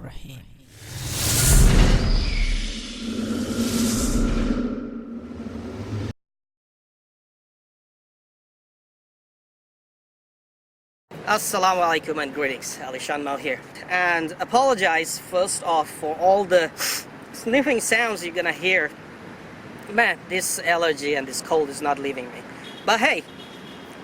Bismillahirrahmanirrahim. Assalamu alaikum and greetings, AliShanMao here. And apologize first off for all the sniffing sounds you're gonna hear. Man, this allergy and this cold is not leaving me. But hey,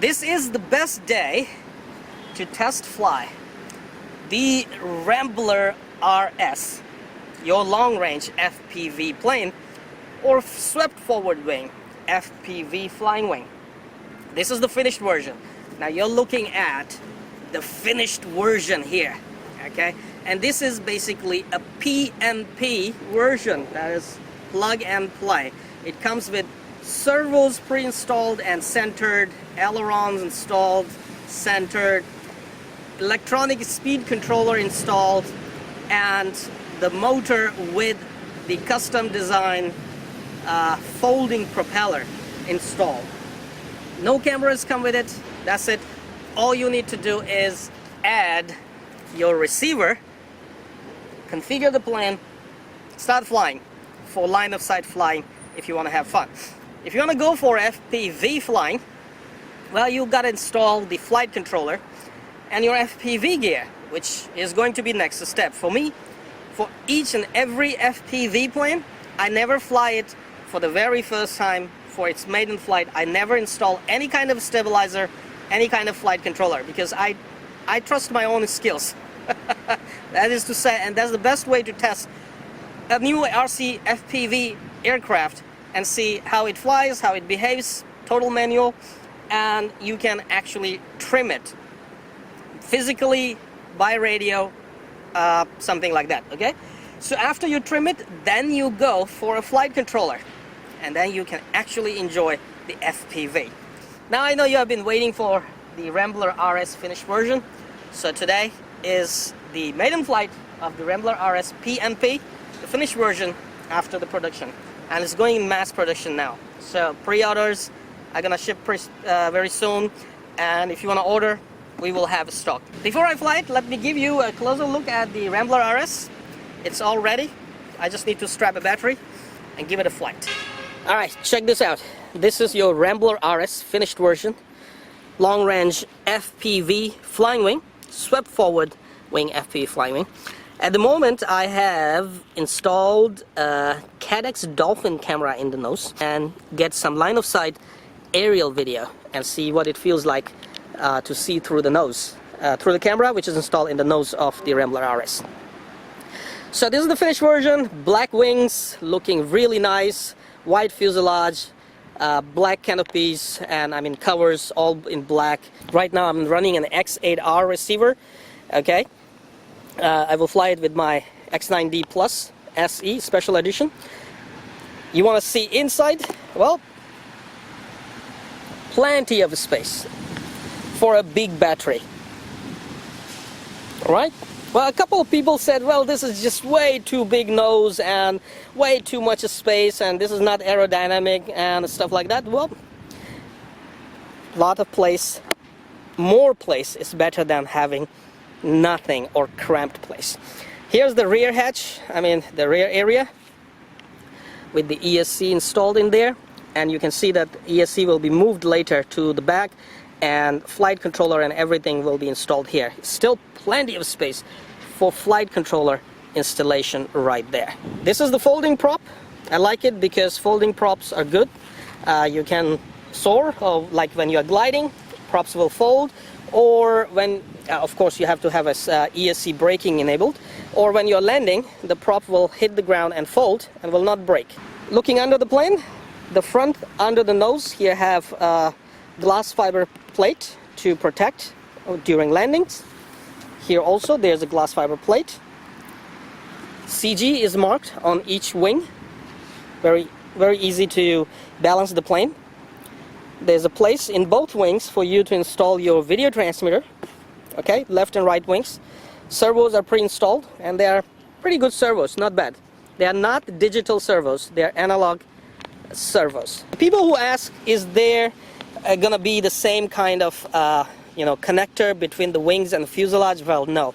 this is the best day to test fly the Rambler RS, your long-range FPV plane, or swept forward wing FPV flying wing. This is the finished version. Now you're looking at the finished version here, okay? And this is basically a PNP version, that is plug and play. It comes with servos pre-installed and centered, ailerons installed, centered, electronic speed controller installed, and the motor with the custom design folding propeller installed. No cameras come with it. That's it. All you need to do is add your receiver, configure the plane, start flying for line of sight flying if you want to have fun. If you want to go for FPV flying, well, you got to install the flight controller and your FPV gear, which is going to be next step. For me, for each and every FPV plane, I never fly it for the very first time for its maiden flight. I never install any kind of stabilizer, any kind of flight controller, because I trust my own skills. That is to say, and that's the best way to test a new RC FPV aircraft and see how it flies, how it behaves, total manual, and you can actually trim it physically by radio, something like that, okay? So after you trim it, then you go for a flight controller, and then you can actually enjoy the FPV. Now I know you have been waiting for the Rambler RS finished version, so today is the maiden flight of the Rambler RS PNP, the finished version after the production, and it's going in mass production now. So pre-orders are gonna ship very soon, and if you want to order, we will have stock. Before I fly it, let me give you a closer look at the Rambler RS. It's all ready. I just need to strap a battery and give it a flight. Alright, check this out. This is your Rambler RS finished version. Long-range FPV flying wing, swept forward wing FPV flying wing. At the moment, I have installed a Cadex Dolphin camera in the nose and get some line of sight aerial video and see what it feels like to see through the nose, through the camera, which is installed in the nose of the Rambler RS. So this is the finished version. Black wings, looking really nice. White fuselage, black canopies, and I mean covers all in black. Right now I'm running an X8R receiver, okay? I will fly it with my X9D Plus SE Special Edition. You want to see inside? Well, plenty of space for a big battery. Alright? Well, a couple of people said, well, this is just way too big nose and way too much space and this is not aerodynamic and stuff like that. Well, lot of place, more place is better than having nothing or cramped place. Here's the rear hatch, I mean the rear area with the ESC installed in there, and you can see that ESC will be moved later to the back and flight controller and everything will be installed here. Still plenty of space for flight controller installation right there. This is the folding prop. I like it because folding props are good. You can soar, or like when you are gliding, props will fold, or when of course you have to have a ESC braking enabled, or when you're landing, the prop will hit the ground and fold and will not break. Looking under the plane, the front under the nose here have a glass fiber plate to protect during landings. Here also there's a glass fiber plate. CG is marked on each wing. Very easy to balance the plane. There's a place in both wings for you to install your video transmitter. Okay, left and right wings. Servos are pre-installed and they are pretty good servos, not bad. They are not digital servos, they are analog servos. People who ask, is there gonna be the same kind of connector between the wings and the fuselage? Well, no.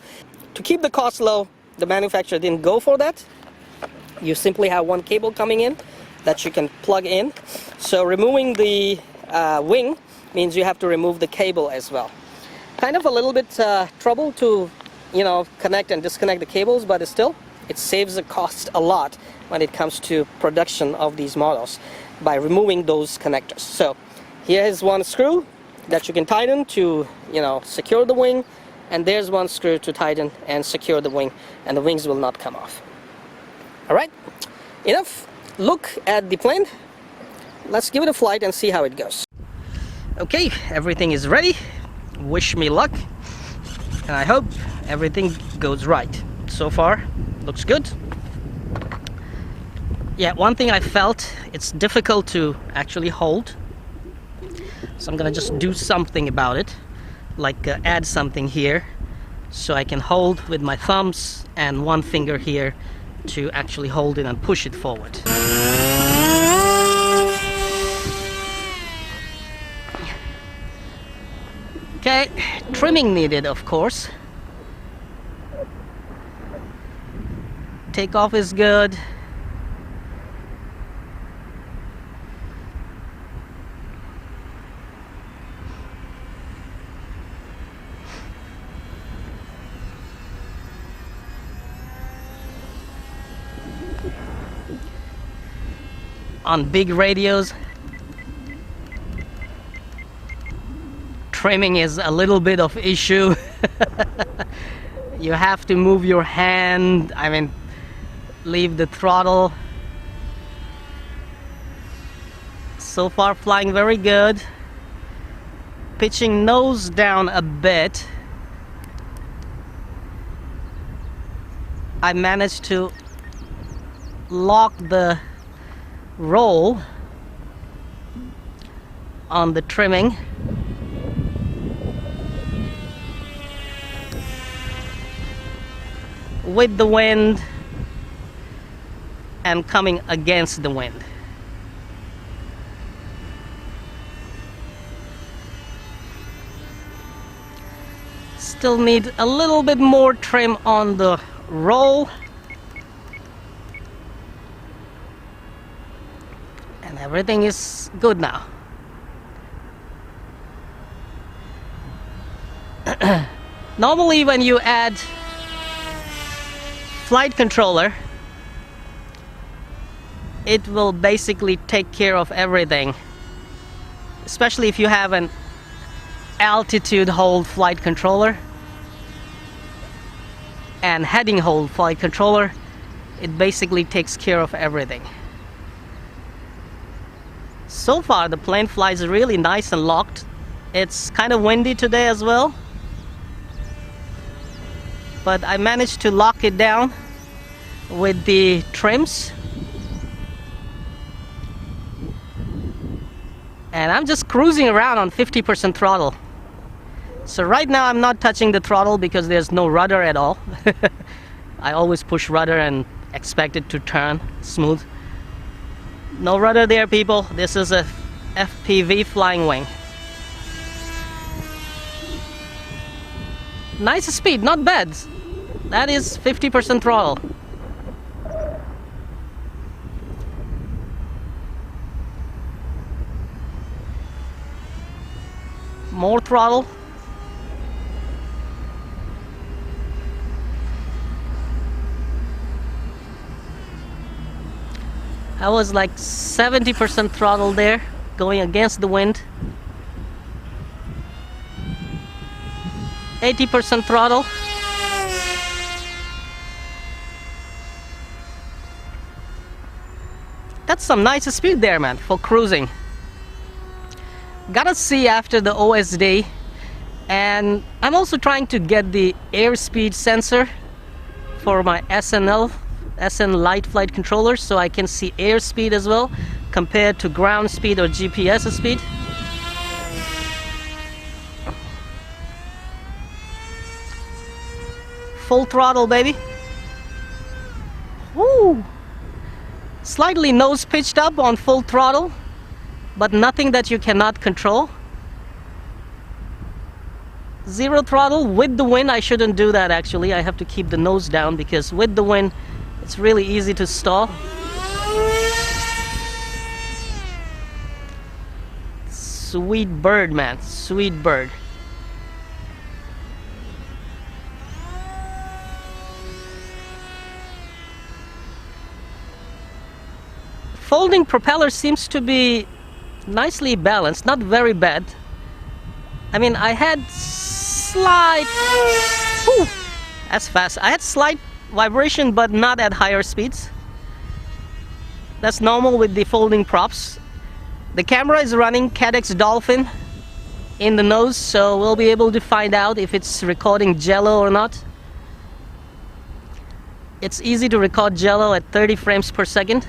To keep the cost low, the manufacturer didn't go for that. You simply have one cable coming in that you can plug in. So removing the wing means you have to remove the cable as well. Kind of a little bit trouble to, you know, connect and disconnect the cables, but still it saves the cost a lot when it comes to production of these models by removing those connectors. So here is one screw that you can tighten to, you know, secure the wing, and there's one screw to tighten and secure the wing, and the wings will not come off. Alright, enough look at the plane. Let's give it a flight and see how it goes. Okay, everything is ready. Wish me luck, and I hope everything goes right. So far, looks good. Yeah, one thing I felt, it's difficult to actually hold. So I'm gonna just do something about it, like add something here, so I can hold with my thumbs and one finger here to actually hold it and push it forward. Okay, trimming needed, of course. Takeoff is good. On big radios, trimming is a little bit of issue. You have to move your hand, I mean, leave the throttle. So far flying very good. Pitching nose down a bit. I managed to lock the roll on the trimming. With the wind and coming against the wind. Still need a little bit more trim on the roll. And everything is good now. Normally when you add flight controller, it will basically take care of everything, especially if you have an altitude hold flight controller and heading hold flight controller. It basically takes care of everything. So far the plane flies really nice and locked. It's kind of windy today as well, but I managed to lock it down with the trims, and I'm just cruising around on 50% throttle. So right now I'm not touching the throttle because there's no rudder at all. I always push rudder and expect it to turn smooth. No rudder there, people. This is a FPV flying wing. Nice speed, not bad. That is 50% throttle. More throttle. I was like 70% throttle there, going against the wind. 80% throttle. That's some nice speed there, man, for cruising. Gotta see after the OSD. And I'm also trying to get the airspeed sensor for my SN light flight controller, so I can see airspeed as well compared to ground speed or GPS speed. Full throttle, baby. Woo! Slightly nose pitched up on full throttle, but nothing that you cannot control. zero throttle with the wind. I shouldn't do that actually. I have to keep the nose down because with the wind it's really easy to stall. Sweet bird, man, sweet bird. Folding propeller seems to be nicely balanced, not very bad. I mean, I had slight, whew, that's fast. I had slight vibration, but not at higher speeds. That's normal with the folding props. The camera is running Cadex Dolphin in the nose, so we'll be able to find out if it's recording jello or not. It's easy to record jello at 30 frames per second.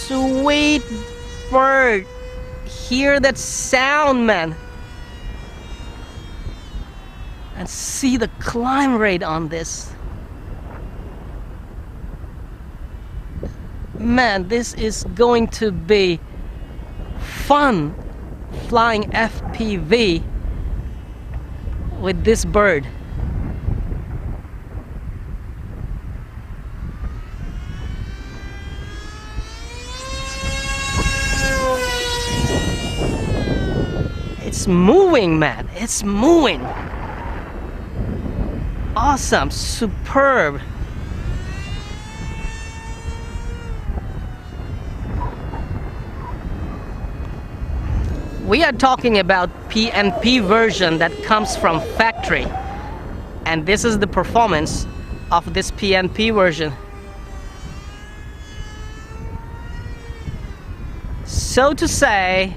Sweet bird. Hear that sound, man. And see the climb rate on this. Man, this is going to be fun flying FPV with this bird. It's moving, man. It's moving. Awesome. Superb. We are talking about PNP version that comes from factory. And this is the performance of this PNP version. So to say,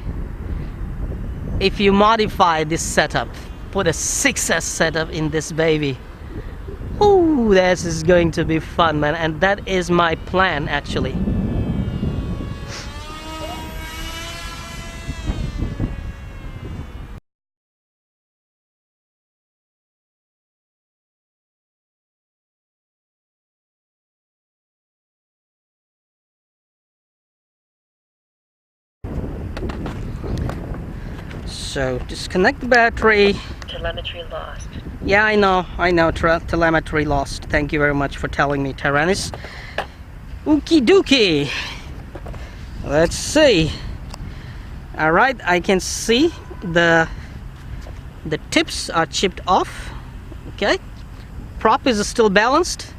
if you modify this setup, put a 6S setup in this baby, ooh, this is going to be fun, man. And that is my plan actually. So disconnect the battery. Telemetry lost. Yeah, I know, telemetry lost. Thank you very much for telling me, Tyrannus. Okie dokie. Let's see. Alright, I can see the tips are chipped off. Okay. Prop is still balanced.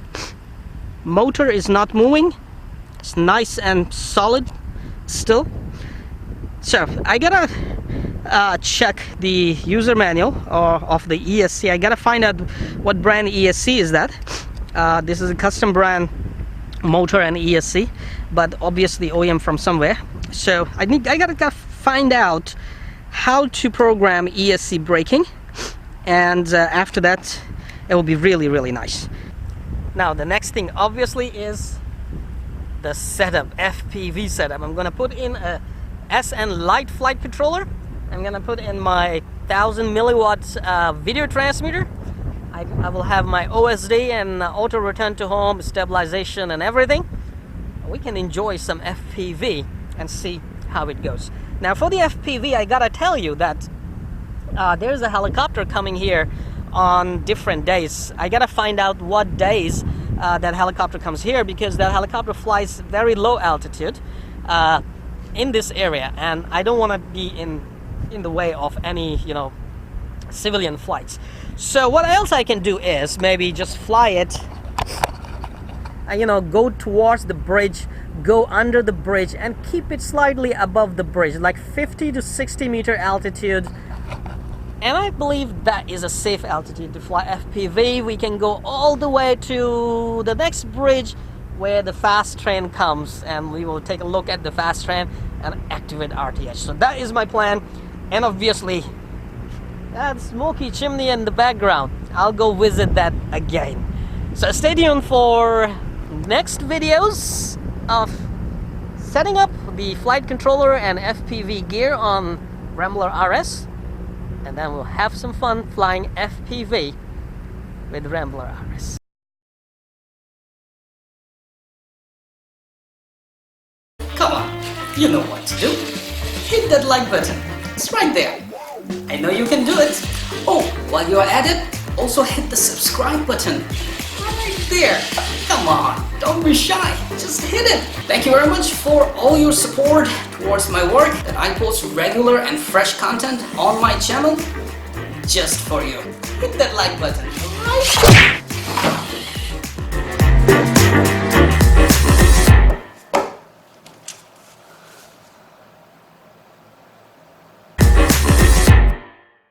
Motor is not moving. It's nice and solid still. So I gotta check the user manual of the ESC. I gotta find out what brand ESC is that. This is a custom brand motor and ESC, but obviously OEM from somewhere. So I gotta find out how to program ESC braking, and after that it will be really nice. Now the next thing obviously is the setup, FPV setup. I'm gonna put in a SN Light flight controller. I'm gonna put in my 1000 milliwatt video transmitter. I will have my OSD and auto return to home, stabilization and everything. We can enjoy some FPV and see how it goes. Now for the FPV, I gotta tell you that there's a helicopter coming here on different days. I gotta find out what days that helicopter comes here, because that helicopter flies very low altitude in this area, and I don't want to be in the way of any, you know, civilian flights. So what else I can do is maybe just fly it, you know, go towards the bridge, go under the bridge, and keep it slightly above the bridge, like 50 to 60 meter altitude. And I believe that is a safe altitude to fly FPV. We can go all the way to the next bridge where the fast train comes, and we will take a look at the fast train and activate RTH. So that is my plan. And obviously that smoky chimney in the background, I'll go visit that again. So stay tuned for next videos of setting up the flight controller and FPV gear on Rambler RS, and then we'll have some fun flying FPV with Rambler RS. Come on, you know what to do. hit that like button. It's right there. I know you can do it. Oh, while you're at it, also hit the subscribe button. Right there. Come on, don't be shy. Just hit it. Thank you very much for all your support towards my work, that I post regular and fresh content on my channel just for you. Hit that like button. Right?